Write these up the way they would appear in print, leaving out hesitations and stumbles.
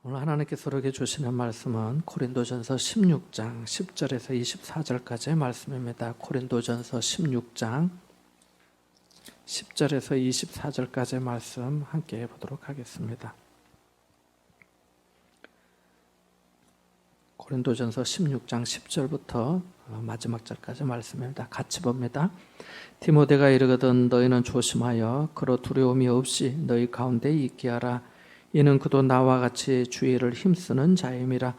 오늘 하나님께서 우리에게 주시는 말씀은 고린도전서 16장 10절에서 24절까지의 말씀입니다. 고린도전서 16장 10절에서 24절까지의 말씀 함께 해보도록 하겠습니다. 고린도전서 16장 10절부터 마지막 절까지 말씀입니다. 같이 봅니다. 디모데가 이르거든 너희는 조심하여 그로 두려움이 없이 너희 가운데 있게 하라. 이는 그도 나와 같이 주의를 힘쓰는 자임이라.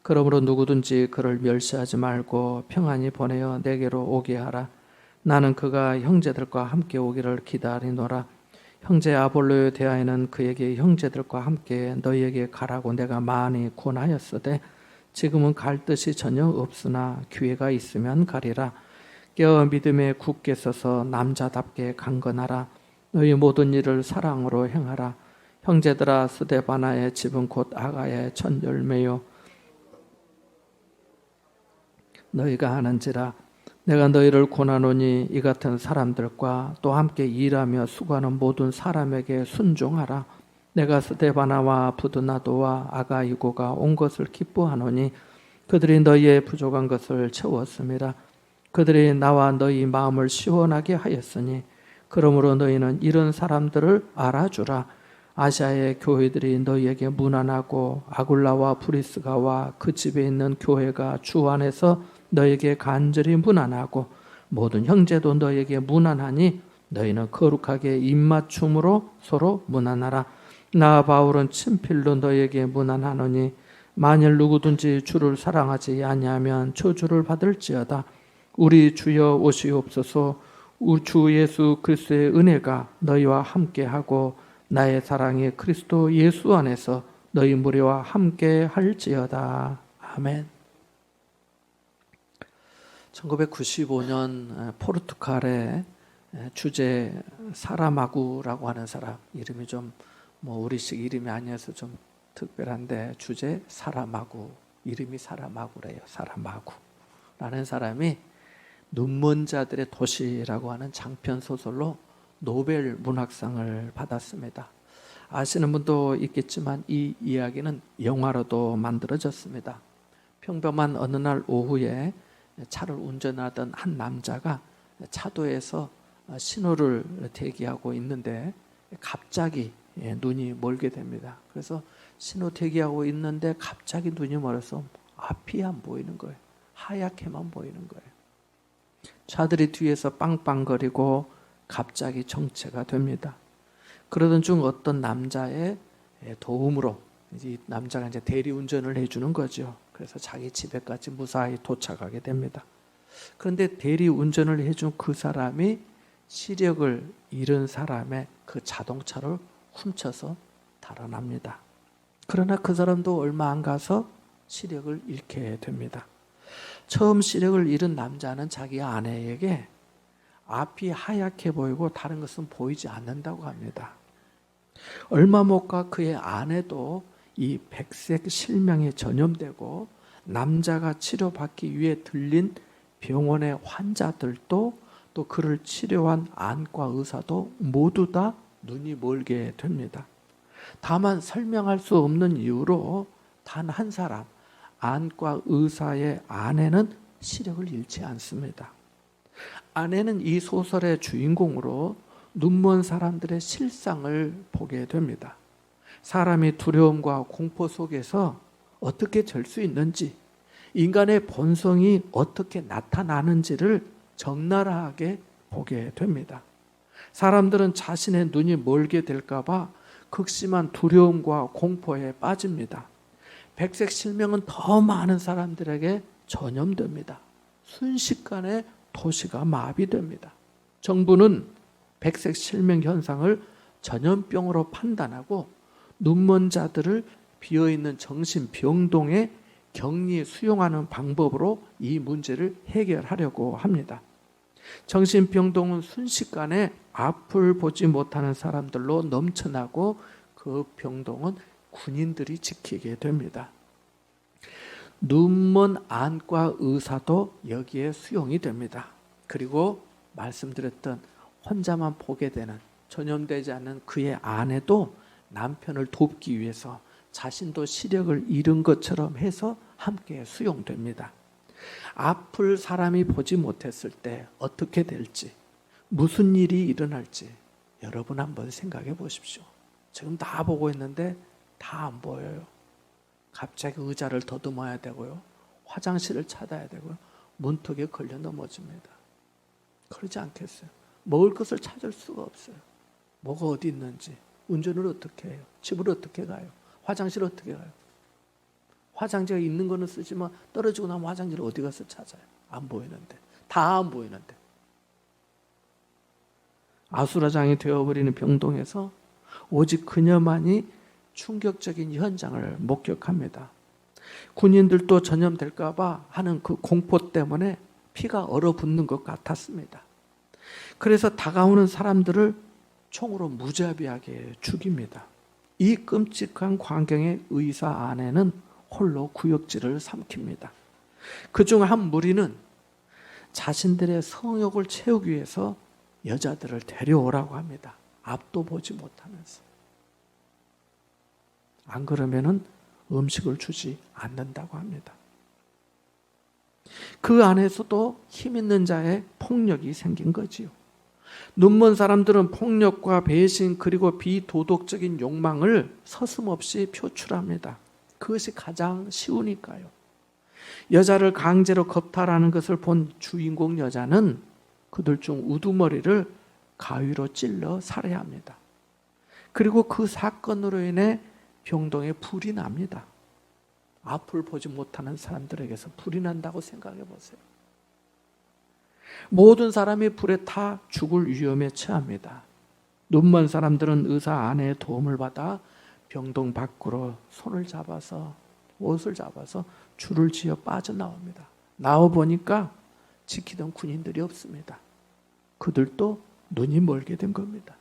그러므로 누구든지 그를 멸시하지 말고 평안히 보내어 내게로 오게 하라. 나는 그가 형제들과 함께 오기를 기다리노라. 형제 아볼로에 대하여는 그에게 형제들과 함께 너희에게 가라고 내가 많이 권하였으되 지금은 갈 뜻이 전혀 없으나 기회가 있으면 가리라. 깨어 믿음에 굳게 서서 남자답게 강건하라. 너희 모든 일을 사랑으로 행하라. 형제들아, 스데바나의 집은 곧 아가의 첫 열매요 너희가 아는지라. 내가 너희를 권하노니 이 같은 사람들과 또 함께 일하며 수고하는 모든 사람에게 순종하라. 내가 스데바나와 부드나도와 아가이고가 온 것을 기뻐하노니 그들이 너희의 부족한 것을 채웠음이라. 그들이 나와 너희 마음을 시원하게 하였으니 그러므로 너희는 이런 사람들을 알아주라. 아시아의 교회들이 너희에게 문안하고 아굴라와 브리스가와 그 집에 있는 교회가 주 안에서 너희에게 간절히 문안하고 모든 형제도 너희에게 문안하니 너희는 거룩하게 입맞춤으로 서로 문안하라. 나 바울은 친필로 너희에게 문안하노니 만일 누구든지 주를 사랑하지 아니하면 저주를 받을지어다. 우리 주여 오시옵소서. 우리 주 예수 그리스도의 은혜가 너희와 함께하고 나의 사랑이 그리스도 예수 안에서 너희 무리와 함께 할지어다. 아멘. 1995년 포르투갈의 주제 사라마구라고 하는 사람, 이름이 좀 우리식 이름이 아니어서 좀 특별한데 주제 사라마구, 이름이 사라마구래요. 사라마구라는 사람이 눈먼 자들의 도시라고 하는 장편 소설로 노벨 문학상을 받았습니다. 아시는 분도 있겠지만 이 이야기는 영화로도 만들어졌습니다. 평범한 어느 날 오후에 차를 운전하던 한 남자가 차도에서 신호를 대기하고 있는데 갑자기 눈이 멀게 됩니다. 그래서 신호 대기하고 있는데 갑자기 눈이 멀어서 앞이 안 보이는 거예요. 하얗게만 보이는 거예요. 차들이 뒤에서 빵빵거리고 갑자기 정체가 됩니다. 그러던 중 어떤 남자의 도움으로 이 남자가 이제 대리운전을 해주는 거죠. 그래서 자기 집에까지 무사히 도착하게 됩니다. 그런데 대리운전을 해준 그 사람이 시력을 잃은 사람의 그 자동차를 훔쳐서 달아납니다. 그러나 그 사람도 얼마 안 가서 시력을 잃게 됩니다. 처음 시력을 잃은 남자는 자기 아내에게 앞이 하얗게 보이고 다른 것은 보이지 않는다고 합니다. 얼마 못 가 그의 아내도 이 백색 실명에 전염되고 남자가 치료받기 위해 들린 병원의 환자들도 또 그를 치료한 안과 의사도 모두 다 눈이 멀게 됩니다. 다만 설명할 수 없는 이유로 단 한 사람, 안과 의사의 아내는 시력을 잃지 않습니다. 아내는 이 소설의 주인공으로 눈먼 사람들의 실상을 보게 됩니다. 사람이 두려움과 공포 속에서 어떻게 될 수 있는지, 인간의 본성이 어떻게 나타나는지를 적나라하게 보게 됩니다. 사람들은 자신의 눈이 멀게 될까 봐 극심한 두려움과 공포에 빠집니다. 백색 실명은 더 많은 사람들에게 전염됩니다. 순식간에 도시가 마비됩니다. 정부는 백색 실명 현상을 전염병으로 판단하고 눈먼 자들을 비어있는 정신병동에 격리 수용하는 방법으로 이 문제를 해결하려고 합니다. 정신병동은 순식간에 앞을 보지 못하는 사람들로 넘쳐나고 그 병동은 군인들이 지키게 됩니다. 눈먼 안과 의사도 여기에 수용이 됩니다. 그리고 말씀드렸던 혼자만 보게 되는 전염되지 않는 그의 아내도 남편을 돕기 위해서 자신도 시력을 잃은 것처럼 해서 함께 수용됩니다. 앞을 사람이 보지 못했을 때 어떻게 될지, 무슨 일이 일어날지 여러분 한번 생각해 보십시오. 지금 다 보고 있는데 다 안 보여요. 갑자기 의자를 더듬어야 되고요. 화장실을 찾아야 되고요. 문턱에 걸려 넘어집니다. 그러지 않겠어요? 먹을 것을 찾을 수가 없어요. 뭐가 어디 있는지. 운전을 어떻게 해요? 집을 어떻게 가요? 화장실 어떻게 가요? 화장지가 있는 거는 쓰지만 떨어지고 나면 화장지를 어디 가서 찾아요? 안 보이는데. 다 안 보이는데. 아수라장이 되어버리는 병동에서 오직 그녀만이 충격적인 현장을 목격합니다. 군인들도 전염될까 봐 하는 그 공포 때문에 피가 얼어붙는 것 같았습니다. 그래서 다가오는 사람들을 총으로 무자비하게 죽입니다. 이 끔찍한 광경에 의사 아내는 홀로 구역질을 삼킵니다. 그중 한 무리는 자신들의 성욕을 채우기 위해서 여자들을 데려오라고 합니다. 앞도 보지 못하면서. 안 그러면은 음식을 주지 않는다고 합니다. 그 안에서도 힘 있는 자의 폭력이 생긴 거지요. 눈먼 사람들은 폭력과 배신 그리고 비도덕적인 욕망을 서슴없이 표출합니다. 그것이 가장 쉬우니까요. 여자를 강제로 겁탈하는 것을 본 주인공 여자는 그들 중 우두머리를 가위로 찔러 살해합니다. 그리고 그 사건으로 인해 병동에 불이 납니다. 앞을 보지 못하는 사람들에게서 불이 난다고 생각해 보세요. 모든 사람이 불에 타 죽을 위험에 처합니다. 눈먼 사람들은 의사 아내의 도움을 받아 병동 밖으로 손을 잡아서 옷을 잡아서 줄을 지어 빠져나옵니다. 나와보니까 지키던 군인들이 없습니다. 그들도 눈이 멀게 된 겁니다.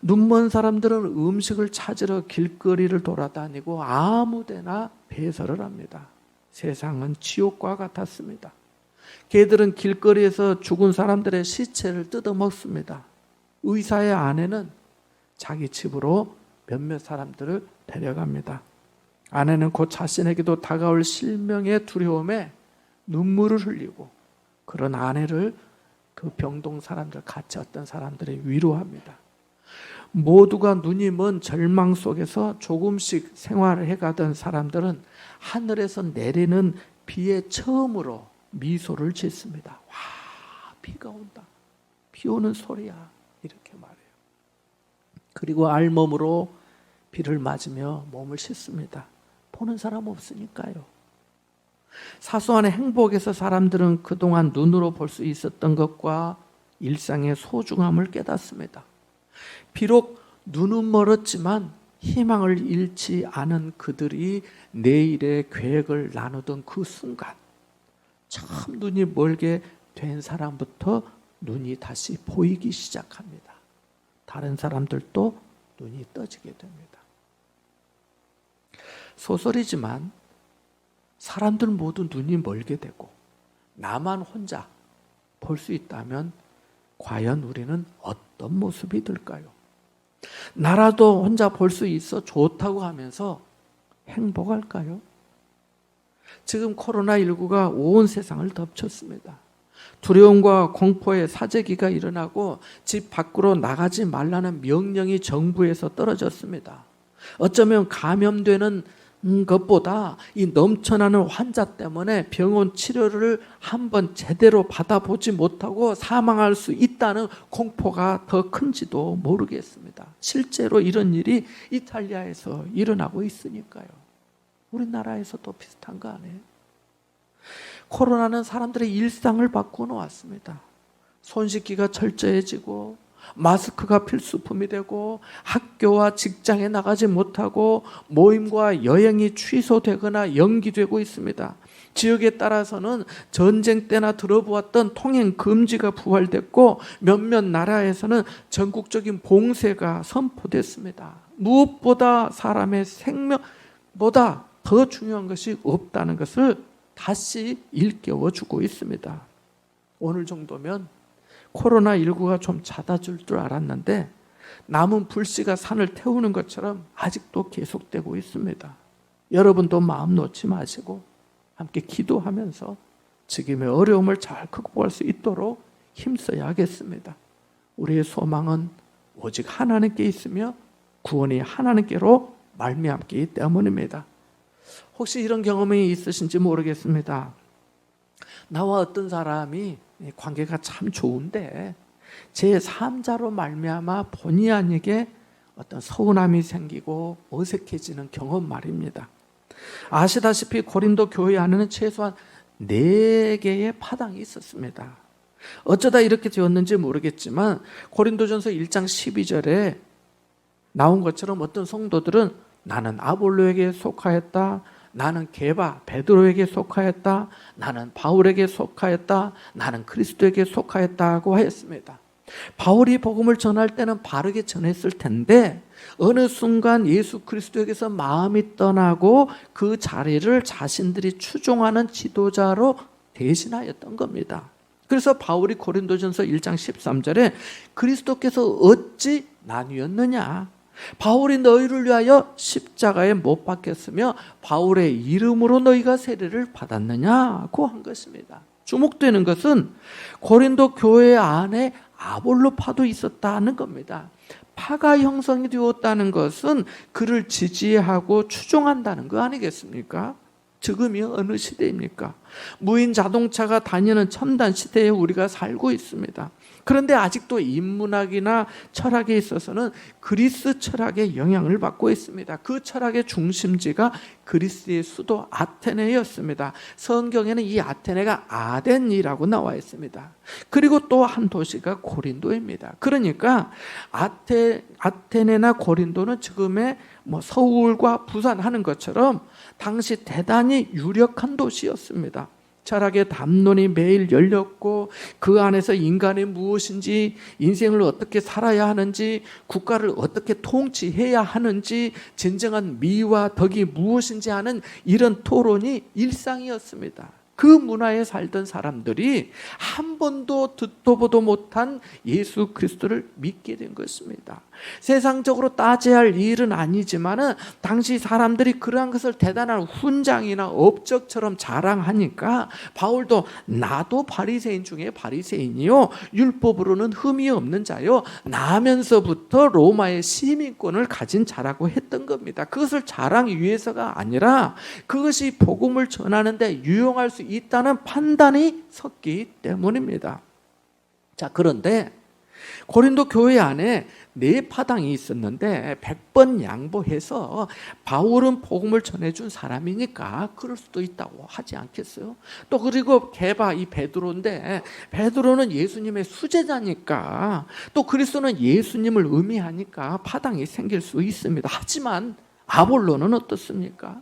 눈먼 사람들은 음식을 찾으러 길거리를 돌아다니고 아무데나 배설을 합니다. 세상은 지옥과 같았습니다. 걔들은 길거리에서 죽은 사람들의 시체를 뜯어먹습니다. 의사의 아내는 자기 집으로 몇몇 사람들을 데려갑니다. 아내는 곧 자신에게도 다가올 실명의 두려움에 눈물을 흘리고 그런 아내를 그 병동 사람들, 같이 어떤 사람들이 위로합니다. 모두가 눈이 먼 절망 속에서 조금씩 생활을 해가던 사람들은 하늘에서 내리는 비에 처음으로 미소를 짓습니다. 와, 비가 온다. 비 오는 소리야. 이렇게 말해요. 그리고 알몸으로 비를 맞으며 몸을 씻습니다. 보는 사람 없으니까요. 사소한 행복에서 사람들은 그동안 눈으로 볼 수 있었던 것과 일상의 소중함을 깨닫습니다. 비록 눈은 멀었지만 희망을 잃지 않은 그들이 내일의 계획을 나누던 그 순간 참 눈이 멀게 된 사람부터 눈이 다시 보이기 시작합니다. 다른 사람들도 눈이 떠지게 됩니다. 소설이지만 사람들 모두 눈이 멀게 되고 나만 혼자 볼 수 있다면 과연 우리는 어떤 모습이 될까요? 나라도 혼자 볼 수 있어 좋다고 하면서 행복할까요? 지금 코로나19가 온 세상을 덮쳤습니다. 두려움과 공포의 사재기가 일어나고 집 밖으로 나가지 말라는 명령이 정부에서 떨어졌습니다. 어쩌면 감염되는 것보다 이 넘쳐나는 환자 때문에 병원 치료를 한번 제대로 받아보지 못하고 사망할 수 있다는 공포가 더 큰지도 모르겠습니다. 실제로 이런 일이 이탈리아에서 일어나고 있으니까요. 우리나라에서도 비슷한 거 아니에요? 코로나는 사람들의 일상을 바꿔놓았습니다. 손 씻기가 철저해지고 마스크가 필수품이 되고 학교와 직장에 나가지 못하고 모임과 여행이 취소되거나 연기되고 있습니다. 지역에 따라서는 전쟁 때나 들어보았던 통행 금지가 부활됐고 몇몇 나라에서는 전국적인 봉쇄가 선포됐습니다. 무엇보다 사람의 생명보다 더 중요한 것이 없다는 것을 다시 일깨워주고 있습니다. 오늘 정도면 코로나19가 좀 잦아줄 줄 알았는데 남은 불씨가 산을 태우는 것처럼 아직도 계속되고 있습니다. 여러분도 마음 놓지 마시고 함께 기도하면서 지금의 어려움을 잘 극복할 수 있도록 힘써야겠습니다. 우리의 소망은 오직 하나님께 있으며 구원이 하나님께로 말미암기 때문입니다. 혹시 이런 경험이 있으신지 모르겠습니다. 나와 어떤 사람이 관계가 참 좋은데 제3자로 말미암아 본의 아니게 어떤 서운함이 생기고 어색해지는 경험 말입니다. 아시다시피 고린도 교회 안에는 최소한 4개의 파당이 있었습니다. 어쩌다 이렇게 되었는지 모르겠지만 고린도전서 1장 12절에 나온 것처럼 어떤 성도들은 나는 아볼로에게 속하였다, 나는 게바 베드로에게 속하였다, 나는 바울에게 속하였다, 나는 그리스도에게 속하였다고 하였습니다. 바울이 복음을 전할 때는 바르게 전했을 텐데 어느 순간 예수 그리스도에게서 마음이 떠나고 그 자리를 자신들이 추종하는 지도자로 대신하였던 겁니다. 그래서 바울이 고린도전서 1장 13절에 그리스도께서 어찌 나뉘었느냐, 바울이 너희를 위하여 십자가에 못 박혔으며 바울의 이름으로 너희가 세례를 받았느냐고 한 것입니다. 주목되는 것은 고린도 교회 안에 아볼로파도 있었다는 겁니다. 파가 형성이 되었다는 것은 그를 지지하고 추종한다는 거 아니겠습니까? 지금이 어느 시대입니까? 무인 자동차가 다니는 첨단 시대에 우리가 살고 있습니다. 그런데 아직도 인문학이나 철학에 있어서는 그리스 철학의 영향을 받고 있습니다. 그 철학의 중심지가 그리스의 수도 아테네였습니다. 성경에는 이 아테네가 아덴이라고 나와 있습니다. 그리고 또 한 도시가 고린도입니다. 그러니까 아테네나 고린도는 지금의 서울과 부산 하는 것처럼 당시 대단히 유력한 도시였습니다. 철학의 담론이 매일 열렸고 그 안에서 인간이 무엇인지, 인생을 어떻게 살아야 하는지, 국가를 어떻게 통치해야 하는지, 진정한 미와 덕이 무엇인지 하는 이런 토론이 일상이었습니다. 그 문화에 살던 사람들이 한 번도 듣도 보도 못한 예수 그리스도를 믿게 된 것입니다. 세상적으로 따져야 할 일은 아니지만 당시 사람들이 그러한 것을 대단한 훈장이나 업적처럼 자랑하니까 바울도 나도 바리새인 중에 바리새인이요 율법으로는 흠이 없는 자요 나면서부터 로마의 시민권을 가진 자라고 했던 겁니다. 그것을 자랑 위해서가 아니라 그것이 복음을 전하는데 유용할 수 있다는 판단이 섰기 때문입니다. 자, 그런데 고린도 교회 안에 4파당이 있었는데 100번 양보해서 바울은 복음을 전해준 사람이니까 그럴 수도 있다고 하지 않겠어요? 또 그리고 게바 이 베드로인데 베드로는 예수님의 수제자니까 또 그리스도는 예수님을 의미하니까 파당이 생길 수 있습니다. 하지만 아볼로는 어떻습니까?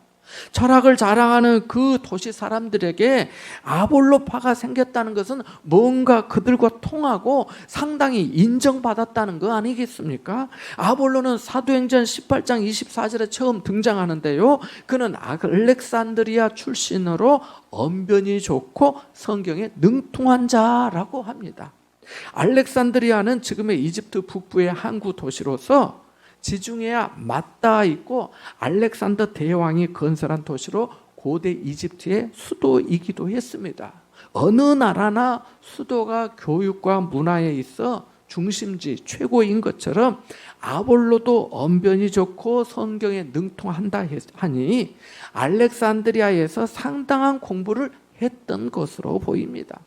철학을 자랑하는 그 도시 사람들에게 아볼로파가 생겼다는 것은 뭔가 그들과 통하고 상당히 인정받았다는 거 아니겠습니까? 아볼로는 사도행전 18장 24절에 처음 등장하는데요, 그는 알렉산드리아 출신으로 언변이 좋고 성경에 능통한 자라고 합니다. 알렉산드리아는 지금의 이집트 북부의 항구 도시로서 지중해야 맞닿아 있고 알렉산더 대왕이 건설한 도시로 고대 이집트의 수도이기도 했습니다. 어느 나라나 수도가 교육과 문화에 있어 중심지 최고인 것처럼 아볼로도 언변이 좋고 성경에 능통한다 하니 알렉산드리아에서 상당한 공부를 했던 것으로 보입니다.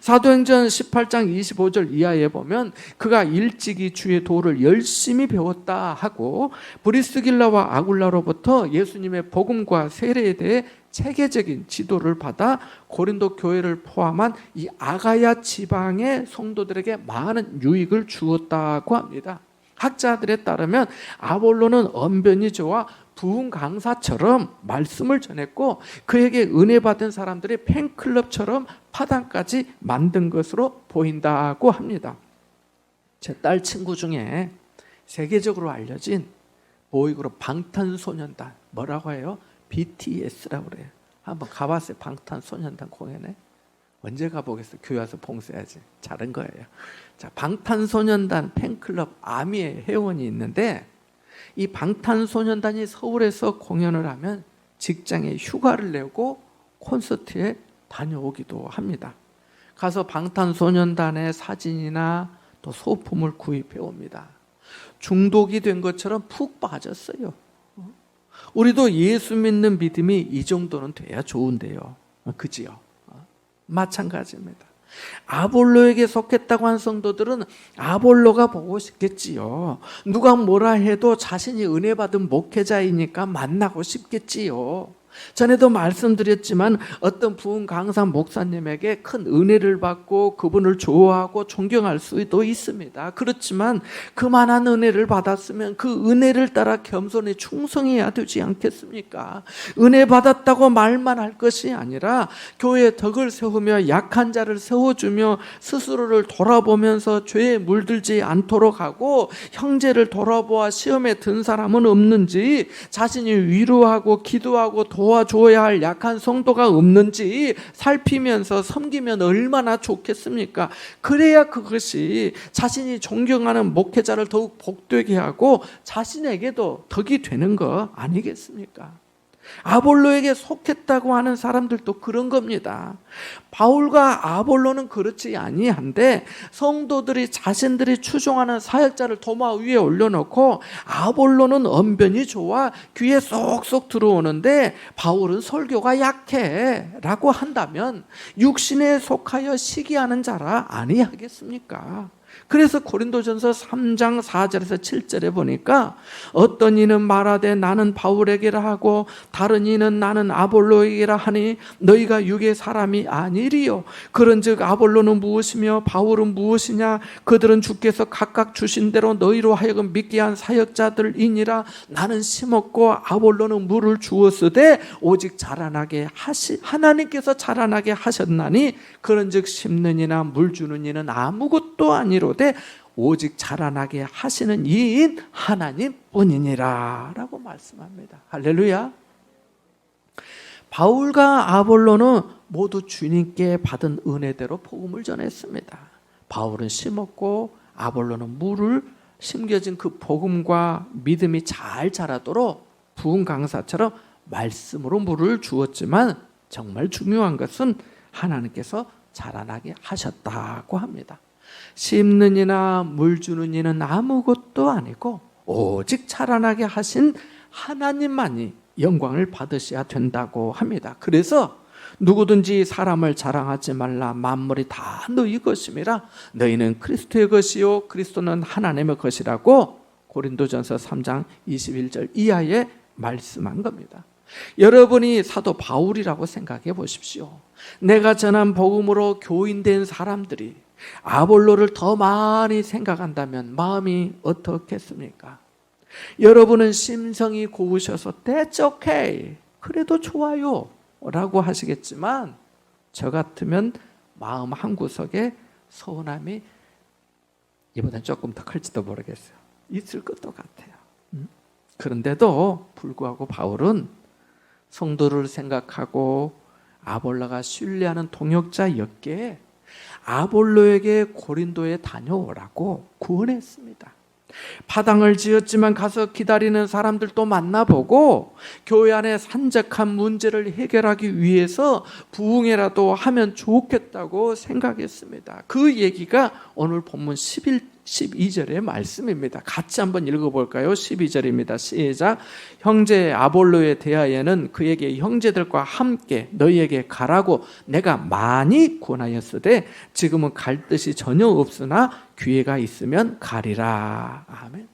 사도행전 18장 25절 이하에 보면 그가 일찍이 주의 도를 열심히 배웠다 하고 브리스길라와 아굴라로부터 예수님의 복음과 세례에 대해 체계적인 지도를 받아 고린도 교회를 포함한 이 아가야 지방의 성도들에게 많은 유익을 주었다고 합니다. 학자들에 따르면 아볼로는 언변이 좋아 부흥 강사처럼 말씀을 전했고 그에게 은혜 받은 사람들의 팬클럽처럼 파당까지 만든 것으로 보인다고 합니다. 제 딸 친구 중에 세계적으로 알려진 보이그룹 방탄소년단, 뭐라고 해요? BTS라고 그래요. 한번 가봤어요. 방탄소년단 공연에. 언제 가보겠어요? 교회 와서 봉사해야지. 잘한 거예요. 자, 방탄소년단 팬클럽 아미의 회원이 있는데 이 방탄소년단이 서울에서 공연을 하면 직장에 휴가를 내고 콘서트에 다녀오기도 합니다. 가서 방탄소년단의 사진이나 또 소품을 구입해 옵니다. 중독이 된 것처럼 푹 빠졌어요. 우리도 예수 믿는 믿음이 이 정도는 돼야 좋은데요. 그지요? 마찬가지입니다. 아볼로에게 속했다고 한 성도들은 아볼로가 보고 싶겠지요. 누가 뭐라 해도 자신이 은혜 받은 목회자이니까 만나고 싶겠지요. 전에도 말씀드렸지만 어떤 부흥 강사 목사님에게 큰 은혜를 받고 그분을 좋아하고 존경할 수도 있습니다. 그렇지만 그만한 은혜를 받았으면 그 은혜를 따라 겸손히 충성해야 되지 않겠습니까? 은혜 받았다고 말만 할 것이 아니라 교회에 덕을 세우며 약한 자를 세워주며 스스로를 돌아보면서 죄에 물들지 않도록 하고 형제를 돌아보아 시험에 든 사람은 없는지, 자신이 위로하고 기도하고 도와줘야 할 약한 성도가 없는지 살피면서 섬기면 얼마나 좋겠습니까? 그래야 그것이 자신이 존경하는 목회자를 더욱 복되게 하고 자신에게도 덕이 되는 거 아니겠습니까? 아볼로에게 속했다고 하는 사람들도 그런 겁니다. 바울과 아볼로는 그렇지 아니한데 성도들이 자신들이 추종하는 사역자를 도마 위에 올려놓고 아볼로는 언변이 좋아 귀에 쏙쏙 들어오는데 바울은 설교가 약해 라고 한다면 육신에 속하여 시기하는 자라 아니하겠습니까? 그래서 고린도전서 3장 4절에서 7절에 보니까 어떤 이는 말하되 나는 바울에게라 하고 다른 이는 나는 아볼로에게라 하니 너희가 육의 사람이 아니리요. 그런즉 아볼로는 무엇이며 바울은 무엇이냐? 그들은 주께서 각각 주신 대로 너희로 하여금 믿게 한 사역자들이니라. 나는 심었고 아볼로는 물을 주었으되 오직 자라나게 하나님께서 자라나게 하셨나니 그런즉 심는 이나 물 주는 이는 아무것도 아니로되 오직 자라나게 하시는 이인 하나님뿐이니라 라고 말씀합니다. 할렐루야. 바울과 아볼로는 모두 주님께 받은 은혜대로 복음을 전했습니다. 바울은 심었고 아볼로는 물을 심겨진 그 복음과 믿음이 잘 자라도록 부흥 강사처럼 말씀으로 물을 주었지만 정말 중요한 것은 하나님께서 자라나게 하셨다고 합니다. 심는 이나 물 주는 이는 아무것도 아니고 오직 자라나게 하신 하나님만이 영광을 받으셔야 된다고 합니다. 그래서 누구든지 사람을 자랑하지 말라. 만물이 다 너희 것임이라. 너희는 그리스도의 것이요 그리스도는 하나님의 것이라고 고린도전서 3장 21절 이하에 말씀한 겁니다. 여러분이 사도 바울이라고 생각해 보십시오. 내가 전한 복음으로 교인된 사람들이 아볼로를 더 많이 생각한다면 마음이 어떻겠습니까? 여러분은 심성이 고우셔서 That's okay, 그래도 좋아요 라고 하시겠지만 저 같으면 마음 한구석에 서운함이 이보다 조금 더 클지도 모르겠어요. 있을 것도 같아요. 그런데도 불구하고 바울은 성도를 생각하고 아볼로가 신뢰하는 동역자였기에 아볼로에게 고린도에 다녀오라고 구원했습니다. 파당을 지었지만 가서 기다리는 사람들도 만나보고 교회 안에 산적한 문제를 해결하기 위해서 부흥회라도 하면 좋겠다고 생각했습니다. 그 얘기가 오늘 본문 12절의 말씀입니다. 같이 한번 읽어볼까요? 12절입니다. 시작. 형제 아볼로에 대하여는 그에게 형제들과 함께 너희에게 가라고 내가 많이 권하였으되 지금은 갈 뜻이 전혀 없으나 기회가 있으면 가리라. 아멘.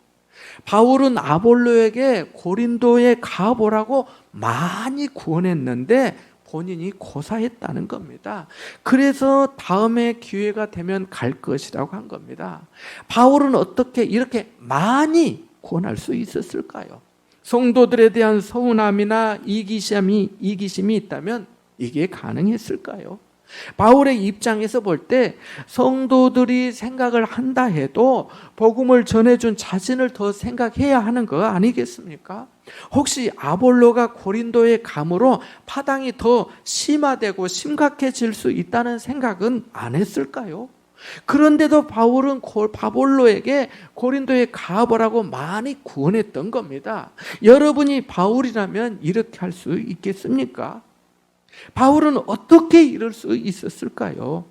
바울은 아볼로에게 고린도에 가보라고 많이 권했는데 본인이 고사했다는 겁니다. 그래서 다음에 기회가 되면 갈 것이라고 한 겁니다. 바울은 어떻게 이렇게 많이 권할 수 있었을까요? 성도들에 대한 서운함이나 이기심이 있다면 이게 가능했을까요? 바울의 입장에서 볼 때 성도들이 생각을 한다 해도 복음을 전해준 자신을 더 생각해야 하는 거 아니겠습니까? 혹시 아볼로가 고린도에 감으로 파당이 더 심화되고 심각해질 수 있다는 생각은 안 했을까요? 그런데도 바울은 바볼로에게 고린도에 가보라고 많이 구원했던 겁니다. 여러분이 바울이라면 이렇게 할 수 있겠습니까? 바울은 어떻게 이럴 수 있었을까요?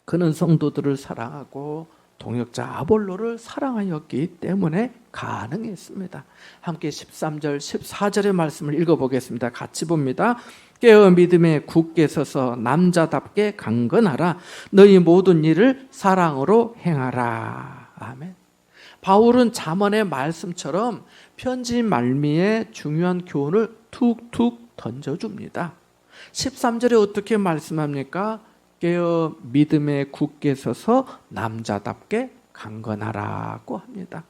그는 성도들을 사랑하고 동역자 아볼로를 사랑하였기 때문에 가능했습니다. 함께 13절, 14절의 말씀을 읽어보겠습니다. 같이 봅니다. 깨어 믿음에 굳게 서서 남자답게 강건하라. 너희 모든 일을 사랑으로 행하라. 아멘. 바울은 잠언의 말씀처럼 편지 말미에 중요한 교훈을 툭툭 던져줍니다. 13절에 어떻게 말씀합니까? 깨어 믿음에 굳게 서서 남자답게 강건하라고 합니다.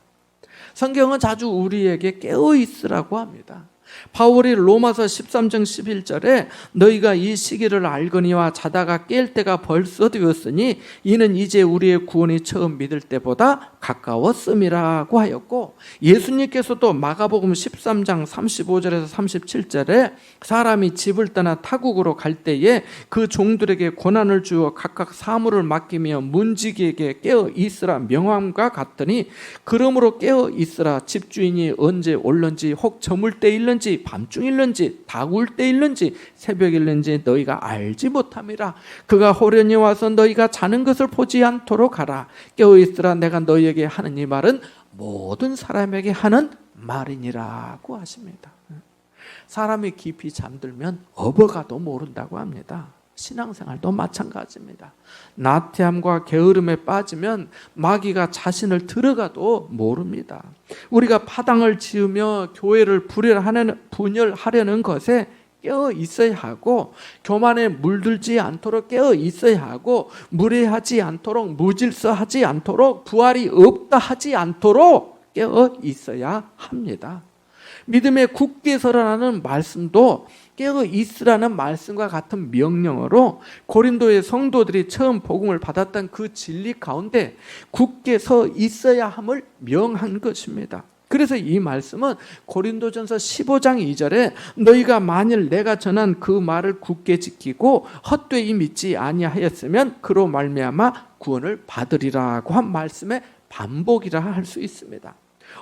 성경은 자주 우리에게 깨어 있으라고 합니다. 바울이 로마서 13장 11절에 너희가 이 시기를 알거니와 자다가 깰 때가 벌써 되었으니 이는 이제 우리의 구원이 처음 믿을 때보다 가까웠음이라고 하였고, 예수님께서도 마가복음 13장 35절에서 37절에 사람이 집을 떠나 타국으로 갈 때에 그 종들에게 고난을 주어 각각 사물을 맡기며 문지기에게 깨어 있으라 명함과 같더니 그러므로 깨어 있으라. 집주인이 언제 올는지 혹 저물 때일는지 밤중일는지 다구울 때일는지 새벽일는지 너희가 알지 못함이라. 그가 호련히 와서 너희가 자는 것을 보지 않도록 하라. 깨어있으라. 내가 너희에게 하는 이 말은 모든 사람에게 하는 말이니라고 하십니다. 사람이 깊이 잠들면 업어가도 모른다고 합니다. 신앙생활도 마찬가지입니다. 나태함과 게으름에 빠지면 마귀가 자신을 들어가도 모릅니다. 우리가 파당을 지으며 교회를 분열하려는 것에 깨어 있어야 하고, 교만에 물들지 않도록 깨어 있어야 하고, 무례하지 않도록, 무질서하지 않도록, 부활이 없다 하지 않도록 깨어 있어야 합니다. 믿음에 굳게 서라는 말씀도 깨어 있으라는 말씀과 같은 명령어로 고린도의 성도들이 처음 복음을 받았던 그 진리 가운데 굳게 서 있어야 함을 명한 것입니다. 그래서 이 말씀은 고린도전서 15장 2절에 너희가 만일 내가 전한 그 말을 굳게 지키고 헛되이 믿지 아니하였으면 그로 말미암아 구원을 받으리라고 한 말씀의 반복이라 할 수 있습니다.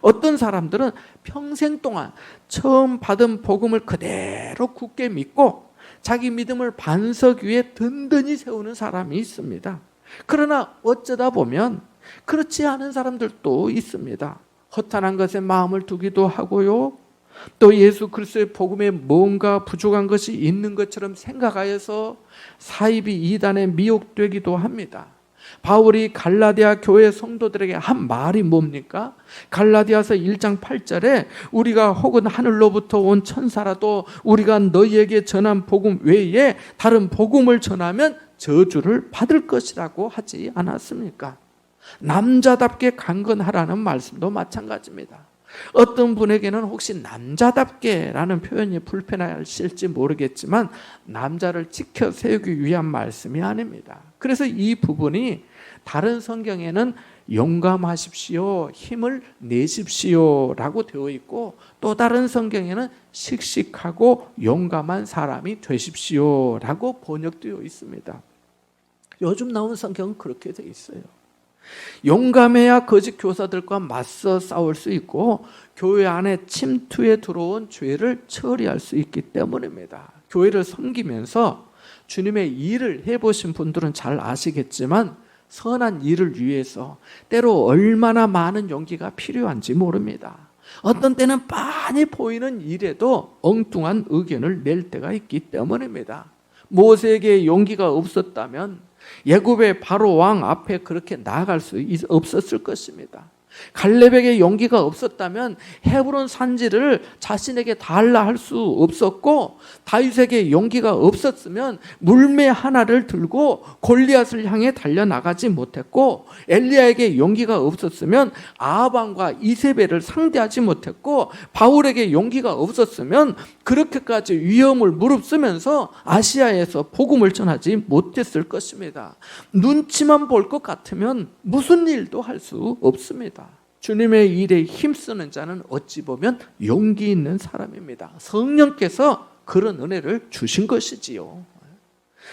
어떤 사람들은 평생 동안 처음 받은 복음을 그대로 굳게 믿고 자기 믿음을 반석 위에 든든히 세우는 사람이 있습니다. 그러나 어쩌다 보면 그렇지 않은 사람들도 있습니다. 허탄한 것에 마음을 두기도 하고요, 또 예수 그리스도의 복음에 뭔가 부족한 것이 있는 것처럼 생각하여서 사이비 이단에 미혹되기도 합니다. 바울이 갈라디아 교회 성도들에게 한 말이 뭡니까? 갈라디아서 1장 8절에 우리가 혹은 하늘로부터 온 천사라도 우리가 너희에게 전한 복음 외에 다른 복음을 전하면 저주를 받을 것이라고 하지 않았습니까? 남자답게 강건하라는 말씀도 마찬가지입니다. 어떤 분에게는 혹시 남자답게라는 표현이 불편하실지 모르겠지만 남자를 지켜 세우기 위한 말씀이 아닙니다. 그래서 이 부분이 다른 성경에는 용감하십시오, 힘을 내십시오 라고 되어 있고, 또 다른 성경에는 씩씩하고 용감한 사람이 되십시오 라고 번역되어 있습니다. 요즘 나온 성경은 그렇게 되어 있어요. 용감해야 거짓 교사들과 맞서 싸울 수 있고 교회 안에 침투해 들어온 죄를 처리할 수 있기 때문입니다. 교회를 섬기면서 주님의 일을 해보신 분들은 잘 아시겠지만 선한 일을 위해서 때로 얼마나 많은 용기가 필요한지 모릅니다. 어떤 때는 빤히 보이는 일에도 엉뚱한 의견을 낼 때가 있기 때문입니다. 모세에게 용기가 없었다면 애굽의 바로 왕 앞에 그렇게 나아갈 수 없었을 것입니다. 갈렙에게 용기가 없었다면 헤브론 산지를 자신에게 달라 할 수 없었고, 다윗에게 용기가 없었으면 물매 하나를 들고 골리앗을 향해 달려나가지 못했고, 엘리야에게 용기가 없었으면 아합왕과 이세벨을 상대하지 못했고, 바울에게 용기가 없었으면 그렇게까지 위험을 무릅쓰면서 아시아에서 복음을 전하지 못했을 것입니다. 눈치만 볼 것 같으면 무슨 일도 할 수 없습니다. 주님의 일에 힘쓰는 자는 어찌 보면 용기 있는 사람입니다. 성령께서 그런 은혜를 주신 것이지요.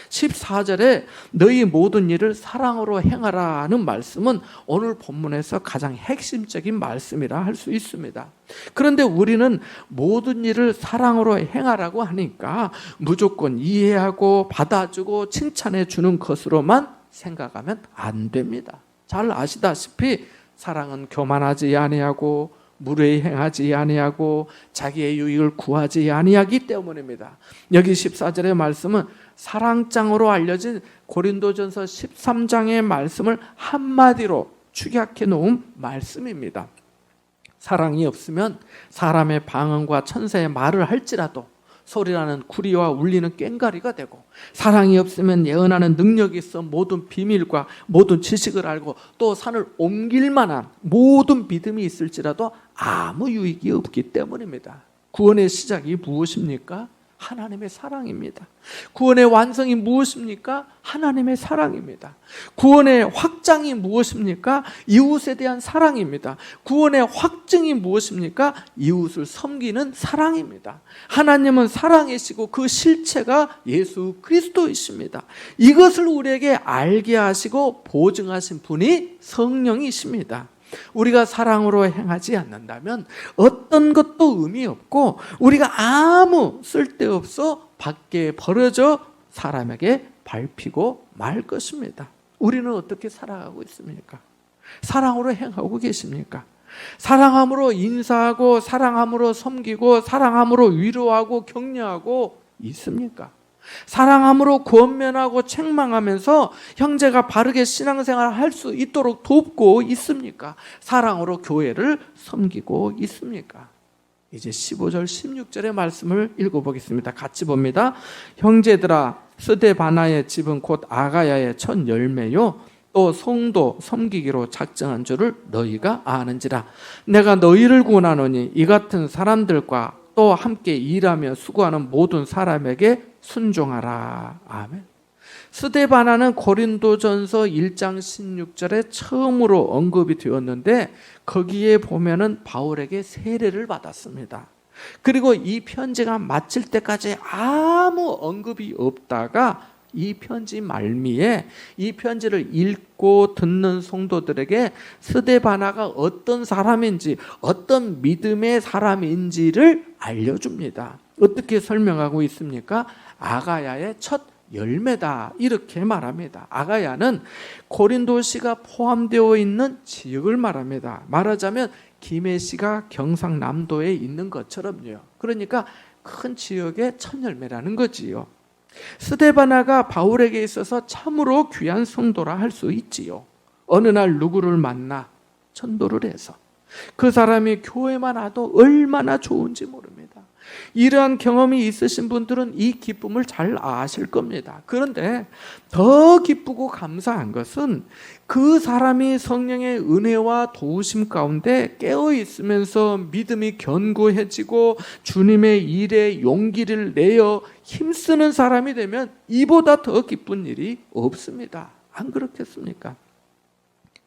14절에 너희 모든 일을 사랑으로 행하라는 말씀은 오늘 본문에서 가장 핵심적인 말씀이라 할 수 있습니다. 그런데 우리는 모든 일을 사랑으로 행하라고 하니까 무조건 이해하고 받아주고 칭찬해 주는 것으로만 생각하면 안 됩니다. 잘 아시다시피 사랑은 교만하지 아니하고 무례히 행하지 아니하고 자기의 유익을 구하지 아니하기 때문입니다. 여기 14절의 말씀은 사랑장으로 알려진 고린도전서 13장의 말씀을 한마디로 축약해 놓은 말씀입니다. 사랑이 없으면 사람의 방언과 천사의 말을 할지라도 소리나는 구리와 울리는 꽹과리가 되고, 사랑이 없으면 예언하는 능력이 있어 모든 비밀과 모든 지식을 알고 또 산을 옮길 만한 모든 믿음이 있을지라도 아무 유익이 없기 때문입니다. 구원의 시작이 무엇입니까? 하나님의 사랑입니다. 구원의 완성이 무엇입니까? 하나님의 사랑입니다. 구원의 확장이 무엇입니까? 이웃에 대한 사랑입니다. 구원의 확증이 무엇입니까? 이웃을 섬기는 사랑입니다. 하나님은 사랑이시고 그 실체가 예수 그리스도이십니다. 이것을 우리에게 알게 하시고 보증하신 분이 성령이십니다. 우리가 사랑으로 행하지 않는다면 어떤 것도 의미 없고 우리가 아무 쓸데없어 밖에 버려져 사람에게 밟히고 말 것입니다. 우리는 어떻게 살아가고 있습니까? 사랑으로 행하고 계십니까? 사랑함으로 인사하고 사랑함으로 섬기고 사랑함으로 위로하고 격려하고 있습니까? 사랑함으로 권면하고 책망하면서 형제가 바르게 신앙생활을 할 수 있도록 돕고 있습니까? 사랑으로 교회를 섬기고 있습니까? 이제 15절 16절의 말씀을 읽어보겠습니다. 같이 봅니다. 형제들아, 스데바나의 집은 곧 아가야의 첫 열매요 또 성도 섬기기로 작정한 줄을 너희가 아는지라. 내가 너희를 구원하노니 이 같은 사람들과 또 함께 일하며 수고하는 모든 사람에게 순종하라. 아멘. 스데바나는 고린도전서 1장 16절에 처음으로 언급이 되었는데 거기에 보면은 바울에게 세례를 받았습니다. 그리고 이 편지가 마칠 때까지 아무 언급이 없다가 이 편지 말미에 이 편지를 읽고 듣는 성도들에게 스데바나가 어떤 사람인지 어떤 믿음의 사람인지를 알려줍니다. 어떻게 설명하고 있습니까? 아가야의 첫 열매다 이렇게 말합니다. 아가야는 고린도시가 포함되어 있는 지역을 말합니다. 말하자면 김해시가 경상남도에 있는 것처럼요. 그러니까 큰 지역의 첫 열매라는 거지요. 스데바나가 바울에게 있어서 참으로 귀한 성도라 할 수 있지요. 어느 날 누구를 만나 전도를 해서 그 사람이 교회만 와도 얼마나 좋은지 모릅니다. 이러한 경험이 있으신 분들은 이 기쁨을 잘 아실 겁니다. 그런데 더 기쁘고 감사한 것은 그 사람이 성령의 은혜와 도우심 가운데 깨어 있으면서 믿음이 견고해지고 주님의 일에 용기를 내어 힘쓰는 사람이 되면 이보다 더 기쁜 일이 없습니다. 안 그렇겠습니까?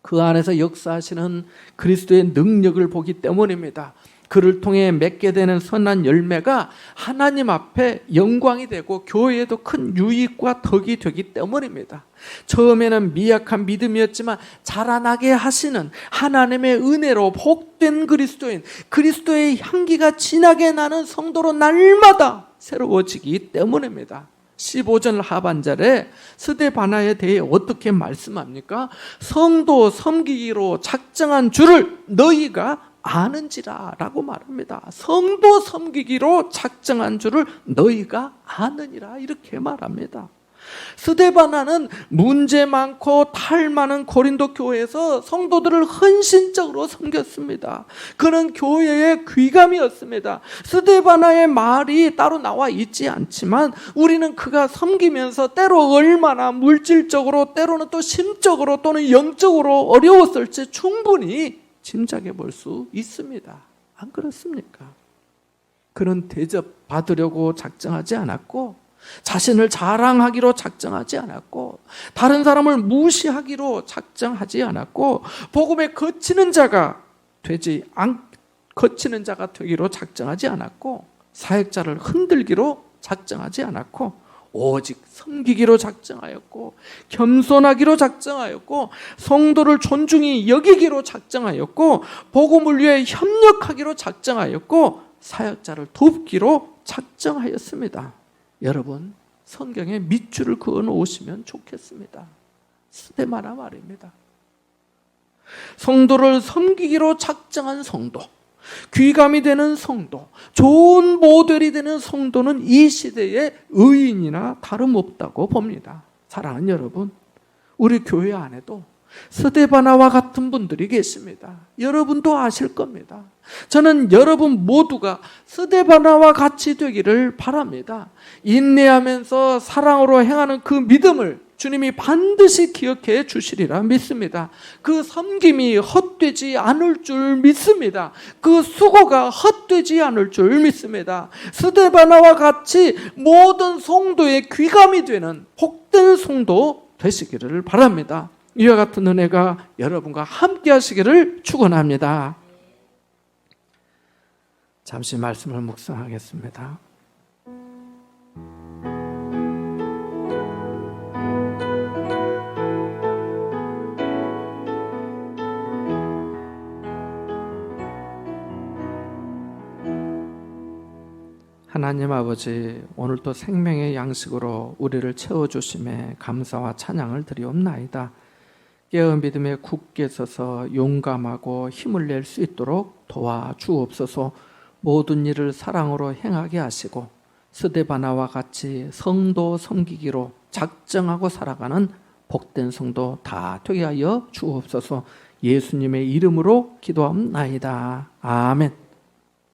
그 안에서 역사하시는 그리스도의 능력을 보기 때문입니다. 그를 통해 맺게 되는 선한 열매가 하나님 앞에 영광이 되고 교회에도 큰 유익과 덕이 되기 때문입니다. 처음에는 미약한 믿음이었지만 자라나게 하시는 하나님의 은혜로 복된 그리스도인, 그리스도의 향기가 진하게 나는 성도로 날마다 새로워지기 때문입니다. 15절 하반절에 스데바나에 대해 어떻게 말씀합니까? 성도 섬기기로 작정한 줄을 너희가 아는지라 라고 말합니다. 성도 섬기기로 작정한 줄을 너희가 아느니라 이렇게 말합니다. 스데바나는 문제 많고 탈 많은 고린도 교회에서 성도들을 헌신적으로 섬겼습니다. 그는 교회의 귀감이었습니다. 스데바나의 말이 따로 나와 있지 않지만 우리는 그가 섬기면서 때로 얼마나 물질적으로 때로는 또 심적으로 또는 영적으로 어려웠을지 충분히 짐작해 볼 수 있습니다. 안 그렇습니까? 그는 대접받으려고 작정하지 않았고 자신을 자랑하기로 작정하지 않았고 다른 사람을 무시하기로 작정하지 않았고 복음에 거치는 자가 되기로 작정하지 않았고 사역자를 흔들기로 작정하지 않았고 오직 섬기기로 작정하였고 겸손하기로 작정하였고 성도를 존중히 여기기로 작정하였고 복음을 위해 협력하기로 작정하였고 사역자를 돕기로 작정하였습니다. 여러분, 성경에 밑줄을 그어 놓으시면 좋겠습니다. 스데바나 말입니다. 성도를 섬기기로 작정한 성도, 귀감이 되는 성도, 좋은 모델이 되는 성도는 이 시대의 의인이나 다름없다고 봅니다. 사랑하는 여러분, 우리 교회 안에도 스데바나와 같은 분들이 계십니다. 여러분도 아실 겁니다. 저는 여러분 모두가 스데바나와 같이 되기를 바랍니다. 인내하면서 사랑으로 행하는 그 믿음을 주님이 반드시 기억해 주시리라 믿습니다. 그 섬김이 헛되지 않을 줄 믿습니다. 그 수고가 헛되지 않을 줄 믿습니다. 스데바나와 같이 모든 성도의 귀감이 되는 복된 성도 되시기를 바랍니다. 이와 같은 은혜가 여러분과 함께 하시기를 축원합니다. 잠시 말씀을 묵상하겠습니다. 하나님 아버지, 오늘도 생명의 양식으로 우리를 채워주심에 감사와 찬양을 드리옵나이다. 깨어 믿음에 굳게 서서 용감하고 힘을 낼 수 있도록 도와주옵소서. 모든 일을 사랑으로 행하게 하시고 스데바나와 같이 성도 섬기기로 작정하고 살아가는 복된 성도 다 되게 하여 주옵소서. 예수님의 이름으로 기도합나이다. 아멘.